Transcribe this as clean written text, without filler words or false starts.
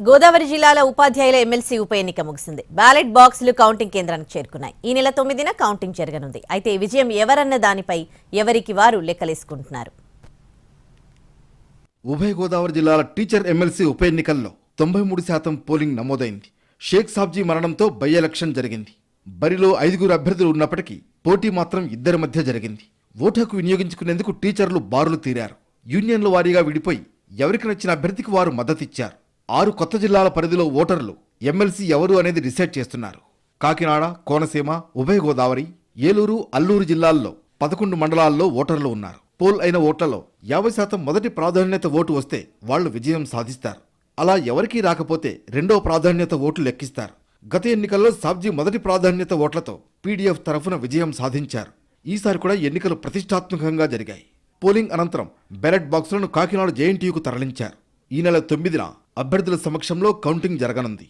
గోదావరి జిల్లాల ఉపాధ్యాయుల ఎమ్మెల్సీ ఉప ఎన్నిక ముగిసింది. బ్యాలెట్ బాక్సులు కౌంటింగ్ కేంద్రానికి చేరుకున్నాయి. ఈ నెల 9న కౌంటింగ్ జరగనుంది. అయితే విజయం ఎవరన్న దానిపై ఎవరికి వారు లెక్కలేసుకుంటున్నారు. ఉభయ గోదావరి జిల్లాల టీచర్ ఎమ్మెల్సీ ఉప ఎన్నికల్లో 93% పోలింగ్ నమోదైంది. షేక్ సాబ్జీ మరణంతో బై ఎలక్షన్ జరిగింది. బరిలో 5 అభ్యర్థులు ఉన్నప్పటికీ పోటీ మాత్రం 2 మధ్య జరిగింది. ఓటు హక్కు వినియోగించుకునేందుకు టీచర్లు బారులు తీరారు. యూనియన్ల వారీగా విడిపోయి ఎవరికి నచ్చిన అభ్యర్థికి వారు మద్దతిచ్చారు. 6 కొత్త జిల్లాల పరిధిలో ఓటర్లు ఎమ్మెల్సీ ఎవరు అనేది డిసైడ్ చేస్తున్నారు. కాకినాడ, కోనసీమ, ఉభయ గోదావరి, ఏలూరు, అల్లూరు జిల్లాల్లో 11 మండలాల్లో ఓటర్లు ఉన్నారు. పోల్ అయిన ఓట్లలో 50% మొదటి ప్రాధాన్యత ఓటు వస్తే వాళ్లు విజయం సాధిస్తారు. అలా ఎవరికీ రాకపోతే రెండో ప్రాధాన్యత ఓట్లు లెక్కిస్తారు. గత ఎన్నికల్లో సాబ్జీ మొదటి ప్రాధాన్యత ఓట్లతో పీడీఎఫ్ తరఫున విజయం సాధించారు. ఈసారి కూడా ఎన్నికలు ప్రతిష్టాత్మకంగా జరిగాయి. పోలింగ్ అనంతరం బ్యాలెట్ బాక్సులను కాకినాడ జేఎన్టీయూకు తరలించారు. ఈ నెల 9న అభ్యర్థుల సమక్షంలో కౌంటింగ్ జరగనుంది.